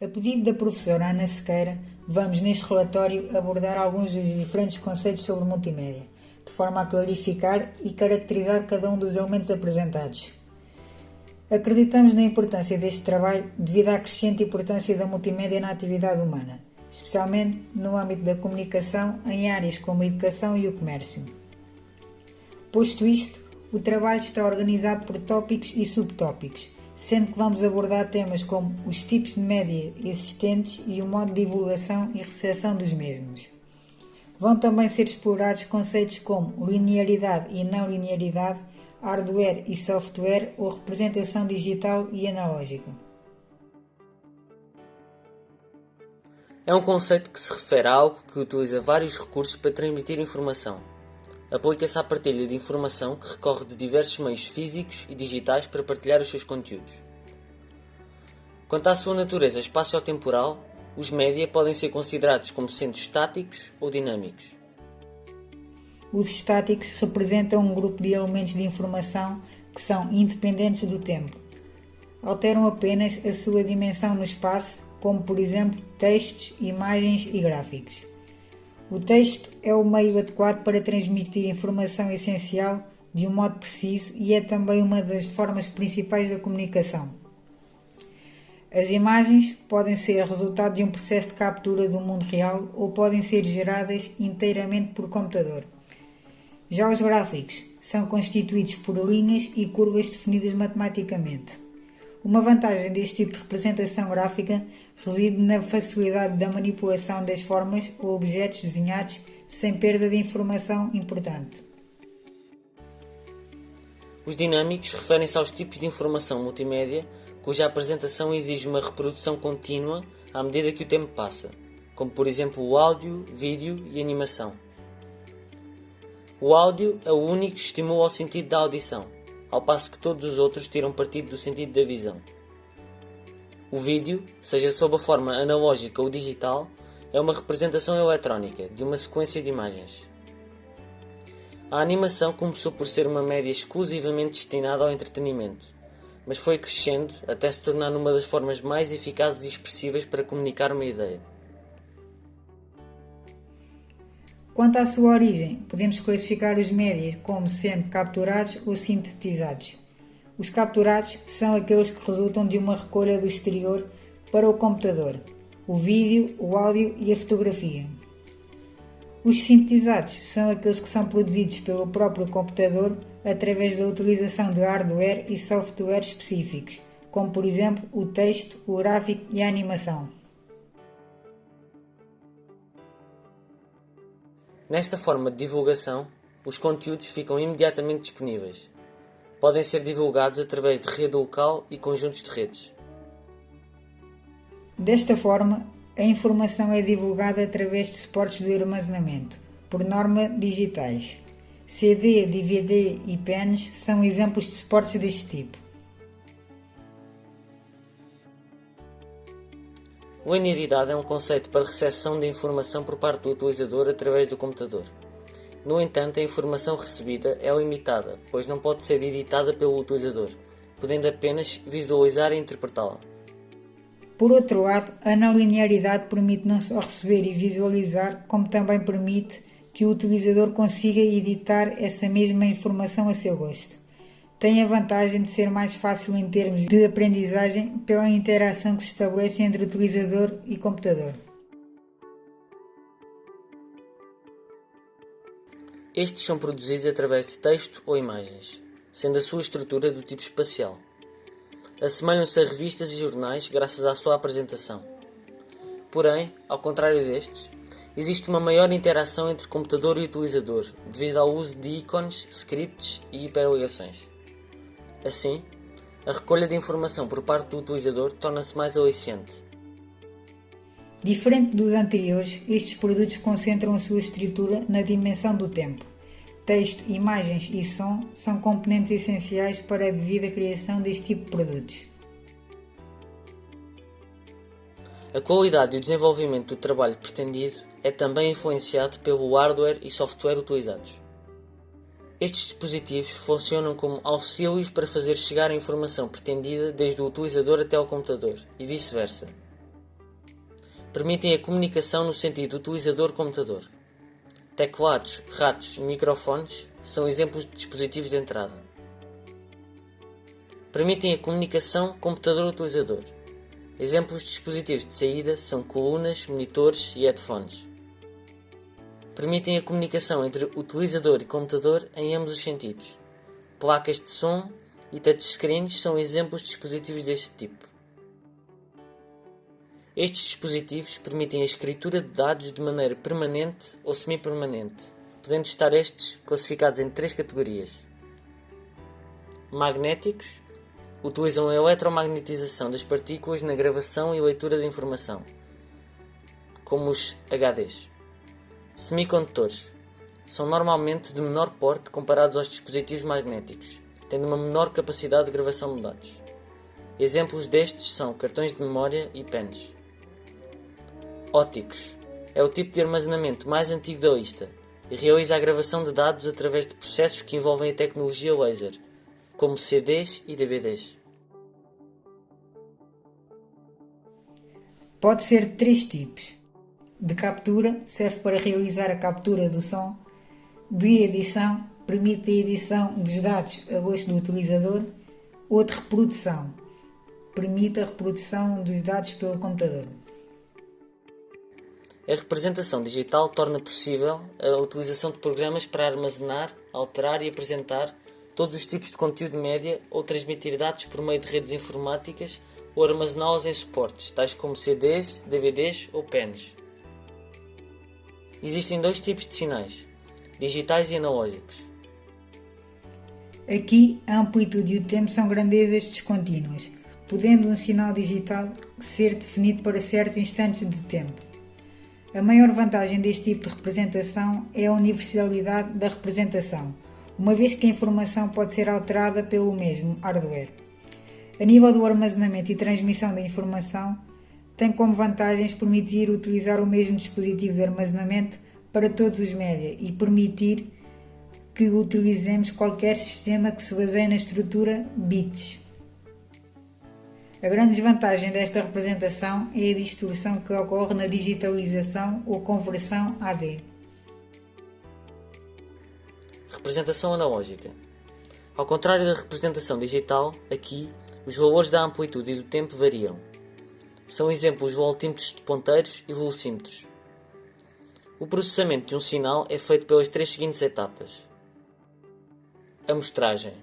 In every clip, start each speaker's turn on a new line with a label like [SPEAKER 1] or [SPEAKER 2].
[SPEAKER 1] A pedido da professora Ana Sequeira, vamos neste relatório abordar alguns dos diferentes conceitos sobre multimédia, de forma a clarificar e caracterizar cada um dos elementos apresentados. Acreditamos na importância deste trabalho devido à crescente importância da multimédia na atividade humana, especialmente no âmbito da comunicação em áreas como a educação e o comércio. Posto isto, o trabalho está organizado por tópicos e subtópicos, sendo que vamos abordar temas como os tipos de média existentes e o modo de divulgação e recepção dos mesmos. Vão também ser explorados conceitos como linearidade e não linearidade, hardware e software ou representação digital e analógica.
[SPEAKER 2] É um conceito que se refere a algo que utiliza vários recursos para transmitir informação. Aplica-se à partilha de informação que recorre de diversos meios físicos e digitais para partilhar os seus conteúdos. Quanto à sua natureza espaço-temporal, os média podem ser considerados como sendo estáticos ou dinâmicos.
[SPEAKER 1] Os estáticos representam um grupo de elementos de informação que são independentes do tempo. Alteram apenas a sua dimensão no espaço, como por exemplo textos, imagens e gráficos. O texto é o meio adequado para transmitir informação essencial de um modo preciso e é também uma das formas principais da comunicação. As imagens podem ser resultado de um processo de captura do mundo real ou podem ser geradas inteiramente por computador. Já os gráficos são constituídos por linhas e curvas definidas matematicamente. Uma vantagem deste tipo de representação gráfica reside na facilidade da manipulação das formas ou objetos desenhados sem perda de informação importante.
[SPEAKER 2] Os dinâmicos referem-se aos tipos de informação multimédia cuja apresentação exige uma reprodução contínua à medida que o tempo passa, como por exemplo o áudio, vídeo e animação. O áudio é o único que estimula o sentido da audição, ao passo que todos os outros tiram partido do sentido da visão. O vídeo, seja sob a forma analógica ou digital, é uma representação eletrónica de uma sequência de imagens. A animação começou por ser uma média exclusivamente destinada ao entretenimento, mas foi crescendo até se tornar uma das formas mais eficazes e expressivas para comunicar uma ideia.
[SPEAKER 1] Quanto à sua origem, podemos classificar os médias como sendo capturados ou sintetizados. Os capturados são aqueles que resultam de uma recolha do exterior para o computador, o vídeo, o áudio e a fotografia. Os sintetizados são aqueles que são produzidos pelo próprio computador através da utilização de hardware e software específicos, como por exemplo o texto, o gráfico e a animação.
[SPEAKER 2] Nesta forma de divulgação, os conteúdos ficam imediatamente disponíveis. Podem ser divulgados através de rede local e conjuntos de redes.
[SPEAKER 1] Desta forma, a informação é divulgada através de suportes de armazenamento, por norma digitais. CD, DVD e pens são exemplos de suportes deste tipo.
[SPEAKER 2] Linearidade é um conceito para recepção de informação por parte do utilizador através do computador. No entanto, a informação recebida é limitada, pois não pode ser editada pelo utilizador, podendo apenas visualizar e interpretá-la.
[SPEAKER 1] Por outro lado, a não linearidade permite não só receber e visualizar, como também permite que o utilizador consiga editar essa mesma informação a seu gosto. Tem a vantagem de ser mais fácil em termos de aprendizagem pela interação que se estabelece entre utilizador e computador.
[SPEAKER 2] Estes são produzidos através de texto ou imagens, sendo a sua estrutura do tipo espacial. Assemelham-se a revistas e jornais graças à sua apresentação. Porém, ao contrário destes, existe uma maior interação entre computador e utilizador devido ao uso de ícones, scripts e hiperligações. Assim, a recolha de informação por parte do utilizador torna-se mais aliciante.
[SPEAKER 1] Diferente dos anteriores, estes produtos concentram a sua estrutura na dimensão do tempo. Texto, imagens e som são componentes essenciais para a devida criação deste tipo de produtos.
[SPEAKER 2] A qualidade e o desenvolvimento do trabalho pretendido é também influenciado pelo hardware e software utilizados. Estes dispositivos funcionam como auxílios para fazer chegar a informação pretendida desde o utilizador até ao computador e vice-versa. permitem a comunicação no sentido utilizador-computador. Teclados, ratos e microfones são exemplos de dispositivos de entrada. Permitem a comunicação computador-utilizador. Exemplos de dispositivos de saída são colunas, monitores e headphones. Permitem a comunicação entre utilizador e computador em ambos os sentidos. Placas de som e touchscreens são exemplos de dispositivos deste tipo. Estes dispositivos permitem a escritura de dados de maneira permanente ou semi-permanente, podendo estar estes classificados em 3 categorias. Magnéticos utilizam a eletromagnetização das partículas na gravação e leitura da informação, como os HDs. Semicondutores são normalmente de menor porte comparados aos dispositivos magnéticos, tendo uma menor capacidade de gravação de dados. Exemplos destes são cartões de memória e pens. Ópticos é o tipo de armazenamento mais antigo da lista e realiza a gravação de dados através de processos que envolvem a tecnologia laser, como CDs e DVDs.
[SPEAKER 1] Pode ser de 3 tipos. De captura, serve para realizar a captura do som. De edição, permite a edição dos dados a gosto do utilizador. Ou de reprodução, permite a reprodução dos dados pelo computador.
[SPEAKER 2] A representação digital torna possível a utilização de programas para armazenar, alterar e apresentar todos os tipos de conteúdo média ou transmitir dados por meio de redes informáticas ou armazená-los em suportes, tais como CDs, DVDs ou pens. Existem 2 tipos de sinais, digitais e analógicos.
[SPEAKER 1] Aqui, a amplitude e o tempo são grandezas descontínuas, podendo um sinal digital ser definido para certos instantes de tempo. A maior vantagem deste tipo de representação é a universalidade da representação, uma vez que a informação pode ser alterada pelo mesmo hardware. A nível do armazenamento e transmissão da informação, tem como vantagens permitir utilizar o mesmo dispositivo de armazenamento para todos os média e permitir que utilizemos qualquer sistema que se baseie na estrutura bits. A grande desvantagem desta representação é a distorção que ocorre na digitalização ou conversão AD.
[SPEAKER 2] Representação analógica. Ao contrário da representação digital, aqui os valores da amplitude e do tempo variam. São exemplos voltímetros de ponteiros e velocímetros. O processamento de um sinal é feito pelas 3 seguintes etapas. Amostragem.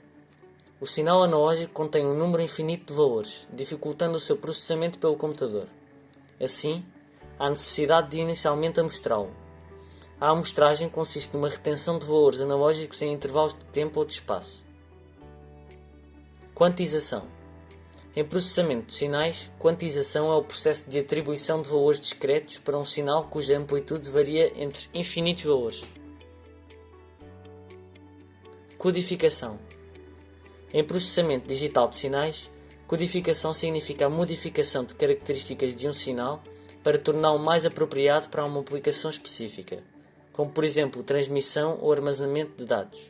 [SPEAKER 2] O sinal analógico contém um número infinito de valores, dificultando o seu processamento pelo computador. Assim, há necessidade de inicialmente amostrá-lo. A amostragem consiste numa retenção de valores analógicos em intervalos de tempo ou de espaço. Quantização. Em processamento de sinais, quantização é o processo de atribuição de valores discretos para um sinal cuja amplitude varia entre infinitos valores. Codificação. Em processamento digital de sinais, codificação significa a modificação de características de um sinal para torná-lo mais apropriado para uma aplicação específica, como por exemplo transmissão ou armazenamento de dados.